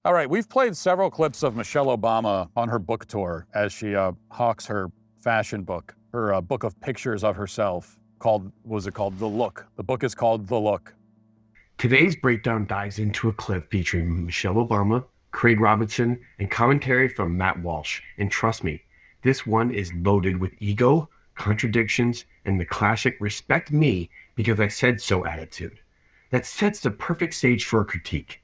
All right, we've played several clips of Michelle Obama on her book tour as she hawks her fashion book, her book of pictures of herself called, what was it called? The Look. The book is called The Look. Today's breakdown dives into a clip featuring Michelle Obama, Craig Robinson, and commentary from Matt Walsh. And trust me, this one is loaded with ego, contradictions, and the classic respect me because I said so attitude. That sets the perfect stage for a critique.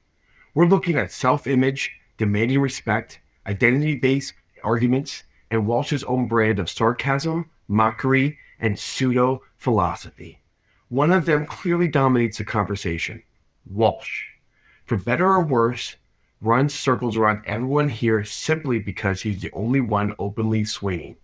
We're looking at self-image, demanding respect, identity-based arguments, and Walsh's own brand of sarcasm, mockery, and pseudo-philosophy. One of them clearly dominates the conversation. Walsh, for better or worse, runs circles around everyone here simply because he's the only one openly swinging.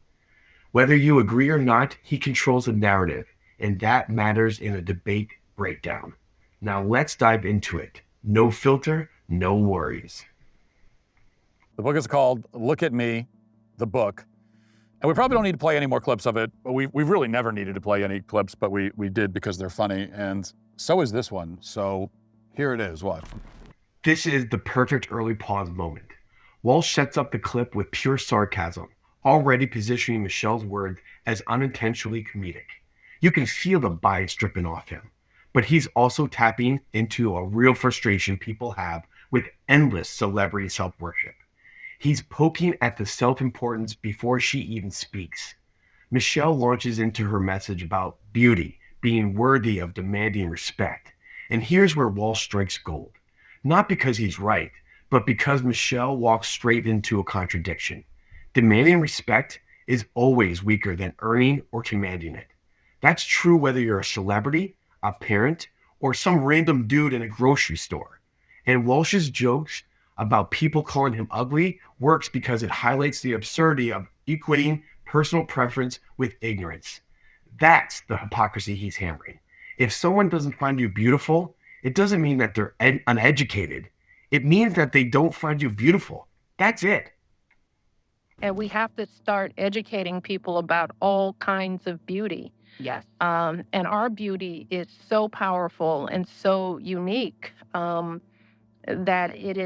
Whether you agree or not, he controls the narrative, and that matters in a debate breakdown. Now let's dive into it. No filter, no worries. The book is called Look at Me, the book. And we probably don't need to play any more clips of it. But we've really never needed to play any clips, but we did because they're funny. And so is this one. So here it is. What? This is the perfect early pause moment. Walsh sets up the clip with pure sarcasm, already positioning Michelle's words as unintentionally comedic. You can feel the bias dripping off him, but he's also tapping into a real frustration people have with endless celebrity self-worship. He's poking at the self-importance before she even speaks. Michelle launches into her message about beauty being worthy of demanding respect. And here's where Walsh strikes gold. Not because he's right, but because Michelle walks straight into a contradiction. Demanding respect is always weaker than earning or commanding it. That's true whether you're a celebrity, a parent, or some random dude in a grocery store. And Walsh's jokes about people calling him ugly works because it highlights the absurdity of equating personal preference with ignorance. That's the hypocrisy he's hammering. If someone doesn't find you beautiful, it doesn't mean that they're uneducated. It means that they don't find you beautiful. That's it. And we have to start educating people about all kinds of beauty. Yes. And our beauty is so powerful and so unique that it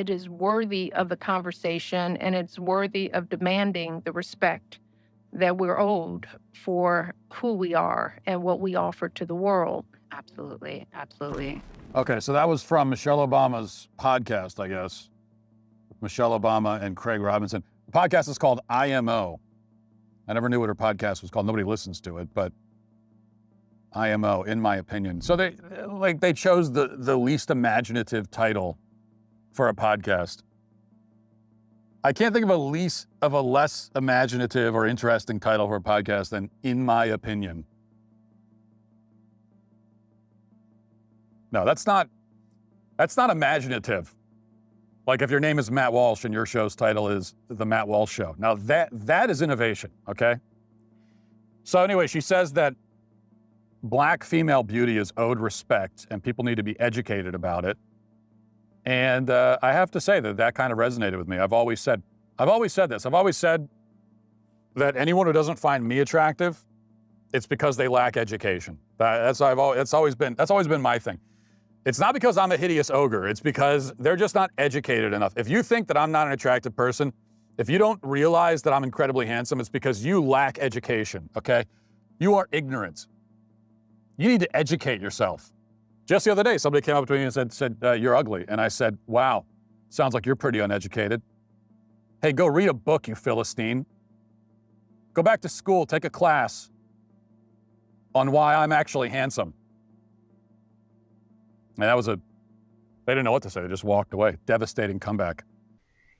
is worthy of the conversation, and it's worthy of demanding the respect that we're owed for who we are and what we offer to the world. Absolutely. Absolutely. Okay, so that was from Michelle Obama's podcast, I guess. Michelle Obama and Craig Robinson. The podcast is called IMO. I never knew what her podcast was called. Nobody listens to it, but IMO, in my opinion. So they chose the least imaginative title for a podcast. I can't think of a less imaginative or interesting title for a podcast than in my opinion. No, that's not imaginative. Like if your name is Matt Walsh and your show's title is The Matt Walsh Show. Now that is innovation, okay? So anyway, she says that Black female beauty is owed respect and people need to be educated about it. And I have to say that kind of resonated with me. I've always said this. I've always said that anyone who doesn't find me attractive, it's because they lack education. That's always been my thing. It's not because I'm a hideous ogre. It's because they're just not educated enough. If you think that I'm not an attractive person, if you don't realize that I'm incredibly handsome, it's because you lack education, okay? You are ignorant. You need to educate yourself. Just the other day, somebody came up to me and said you're ugly. And I said, wow, sounds like you're pretty uneducated. Hey, go read a book, you Philistine. Go back to school, take a class on why I'm actually handsome. And they didn't know what to say. They just walked away. Devastating comeback.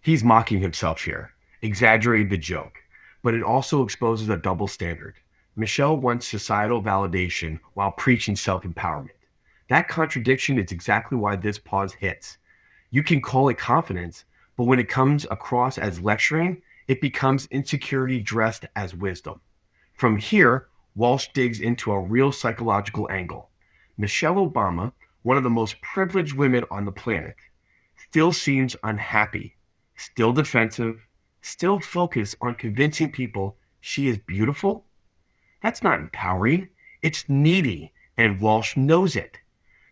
He's mocking himself here, exaggerating the joke, but it also exposes a double standard. Michelle wants societal validation while preaching self-empowerment. That contradiction is exactly why this pause hits. You can call it confidence, but when it comes across as lecturing, it becomes insecurity dressed as wisdom. From here, Walsh digs into a real psychological angle. Michelle Obama, one of the most privileged women on the planet, still seems unhappy, still defensive, still focused on convincing people she is beautiful. That's not empowering. It's needy, and Walsh knows it.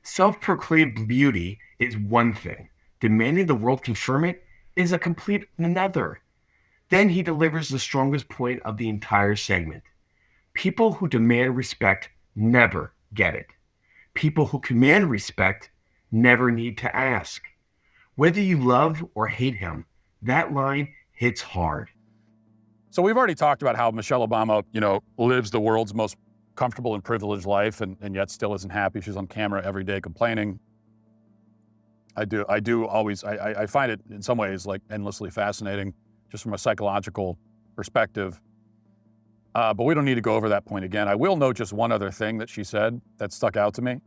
Self-proclaimed beauty is one thing. Demanding the world confirm it is a complete another. Then he delivers the strongest point of the entire segment. People who demand respect never get it. People who command respect never need to ask. Whether you love or hate him, that line hits hard. So we've already talked about how Michelle Obama, lives the world's most comfortable and privileged life, and yet still isn't happy. She's on camera every day complaining. I find it in some ways like endlessly fascinating, just from a psychological perspective. But we don't need to go over that point again. I will note just one other thing that she said that stuck out to me.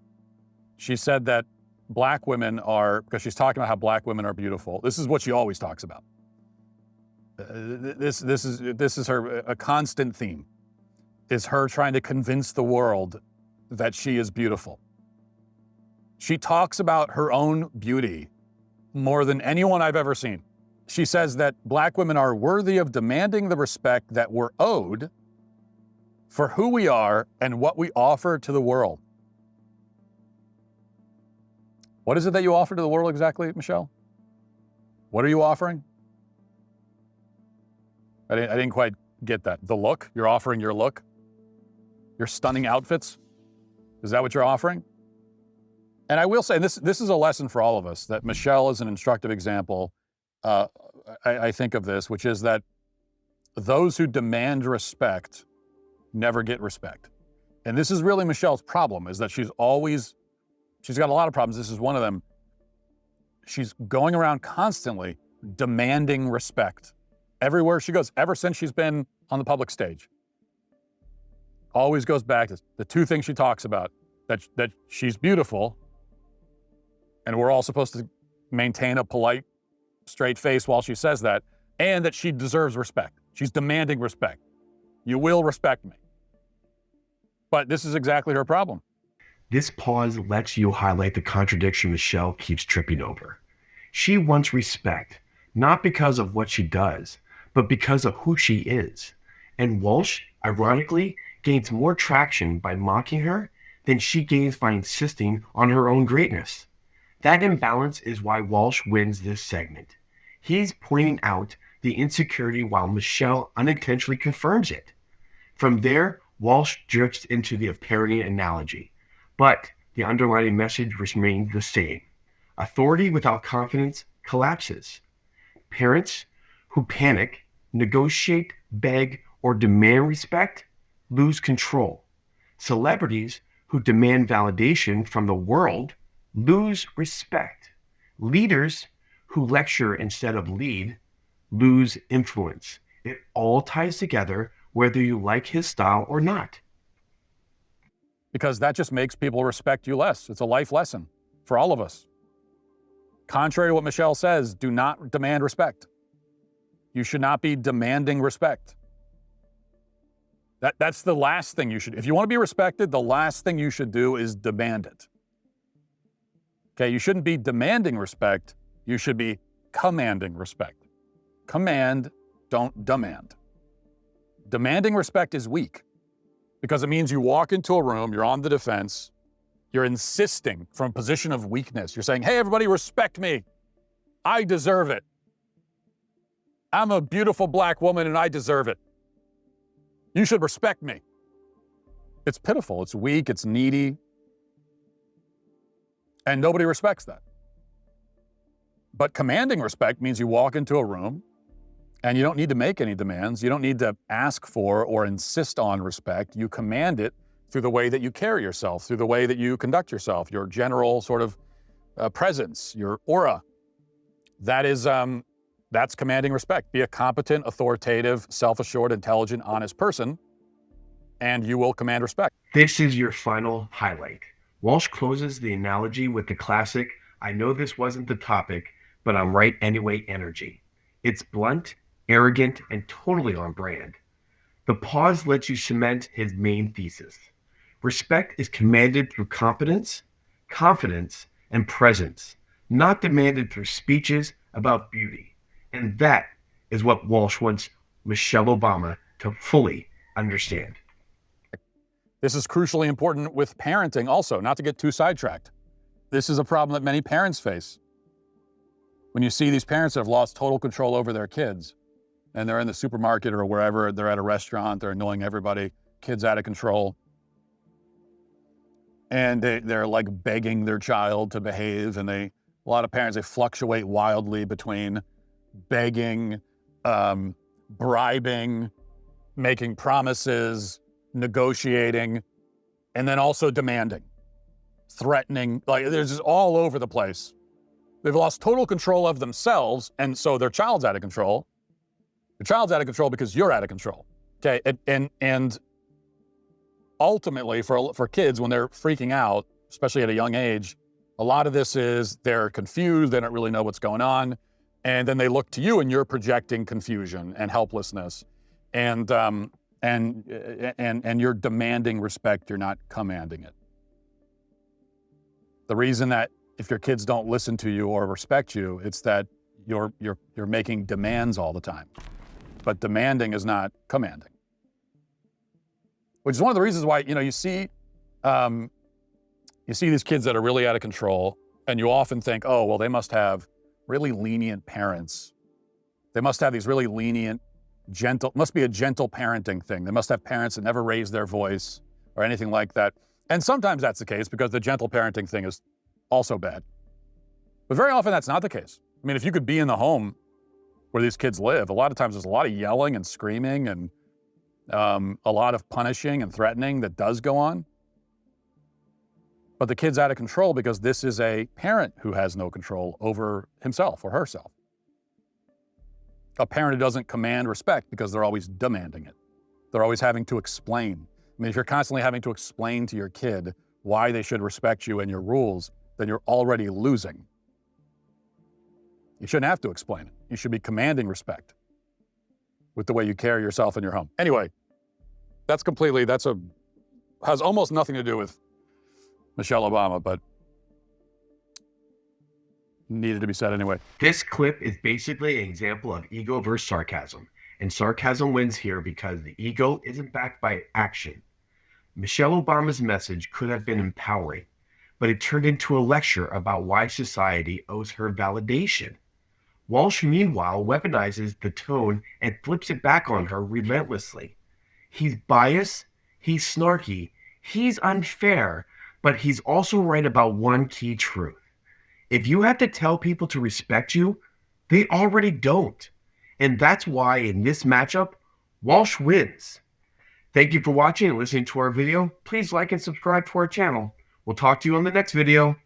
She said that black women are, because she's talking about how black women are beautiful. This is what she always talks about. This is her a constant theme, is her trying to convince the world that she is beautiful. She talks about her own beauty more than anyone I've ever seen. She says that black women are worthy of demanding the respect that we're owed for who we are and what we offer to the world. What is it that you offer to the world exactly, Michelle? What are you offering? I didn't quite get that. The look? You're offering your look? Your stunning outfits? Is that what you're offering? And I will say, this is a lesson for all of us, that Michelle is an instructive example, I think, of this, which is that those who demand respect never get respect. And this is really Michelle's problem, is that she's got a lot of problems. This is one of them. She's going around constantly demanding respect everywhere she goes, ever since she's been on the public stage. Always goes back to the two things she talks about, that she's beautiful, and we're all supposed to maintain a polite, straight face while she says that, and that she deserves respect. She's demanding respect. You will respect me. But this is exactly her problem. This pause lets you highlight the contradiction Michelle keeps tripping over. She wants respect, not because of what she does, but because of who she is. And Walsh, ironically, gains more traction by mocking her than she gains by insisting on her own greatness. That imbalance is why Walsh wins this segment. He's pointing out the insecurity while Michelle unintentionally confirms it. From there, Walsh drifts into the parody analogy, but the underlying message remains the same. Authority without confidence collapses. Parents who panic, negotiate, beg, or demand respect lose control. Celebrities who demand validation from the world lose respect. Leaders who lecture instead of lead lose influence. It all ties together, whether you like his style or not. Because that just makes people respect you less. It's a life lesson for all of us. Contrary to what Michelle says, do not demand respect. You should not be demanding respect. That's the last thing you should. If you want to be respected, the last thing you should do is demand it. Okay, you shouldn't be demanding respect. You should be commanding respect. Command, don't demand. Demanding respect is weak because it means you walk into a room, you're on the defense, you're insisting from a position of weakness. You're saying, hey, everybody, respect me. I deserve it. I'm a beautiful black woman and I deserve it. You should respect me. It's pitiful, it's weak, it's needy, and nobody respects that. But commanding respect means you walk into a room and you don't need to make any demands. You don't need to ask for or insist on respect. You command it through the way that you carry yourself, through the way that you conduct yourself, your general sort of presence, your aura. That's commanding respect. Be a competent, authoritative, self-assured, intelligent, honest person, and you will command respect. This is your final highlight. Walsh closes the analogy with the classic, I know this wasn't the topic, but I'm right anyway energy. It's blunt, arrogant, and totally on brand. The pause lets you cement his main thesis. Respect is commanded through competence, confidence, and presence, not demanded through speeches about beauty. And that is what Walsh wants Michelle Obama to fully understand. This is crucially important with parenting also, not to get too sidetracked. This is a problem that many parents face. when you see these parents that have lost total control over their kids, and they're in the supermarket or wherever, they're at a restaurant, they're annoying everybody, kids out of control, and they're like begging their child to behave, and a lot of parents, they fluctuate wildly between begging, bribing, making promises, negotiating, and then also demanding, threatening. Like, there's just all over the place. They've lost total control of themselves, and so their child's out of control. Your child's out of control because you're out of control. Okay, and ultimately for kids, when they're freaking out, especially at a young age, a lot of this is they're confused, they don't really know what's going on, and then they look to you and you're projecting confusion and helplessness, and you're demanding respect, you're not commanding it. The reason that if your kids don't listen to you or respect you, it's that you're making demands all the time. But demanding is not commanding. Which is one of the reasons why, you see these kids that are really out of control, and you often think, oh, well, they must have really lenient parents. They must have these really lenient, must be a gentle parenting thing. They must have parents that never raise their voice or anything like that. And sometimes that's the case because the gentle parenting thing is also bad. But very often that's not the case. I mean, if you could be in the home where these kids live, a lot of times there's a lot of yelling and screaming and a lot of punishing and threatening that does go on. But the kid's out of control because this is a parent who has no control over himself or herself. A parent who doesn't command respect because they're always demanding it. They're always having to explain. I mean, if you're constantly having to explain to your kid why they should respect you and your rules, then you're already losing. You shouldn't have to explain it. You should be commanding respect with the way you carry yourself in your home. Anyway, has almost nothing to do with Michelle Obama, but needed to be said anyway. This clip is basically an example of ego versus sarcasm. And sarcasm wins here because the ego isn't backed by action. Michelle Obama's message could have been empowering, but it turned into a lecture about why society owes her validation. Walsh, meanwhile, weaponizes the tone and flips it back on her relentlessly. He's biased, he's snarky, he's unfair, but he's also right about one key truth. If you have to tell people to respect you, they already don't. And that's why in this matchup, Walsh wins. Thank you for watching and listening to our video. Please like and subscribe to our channel. We'll talk to you on the next video.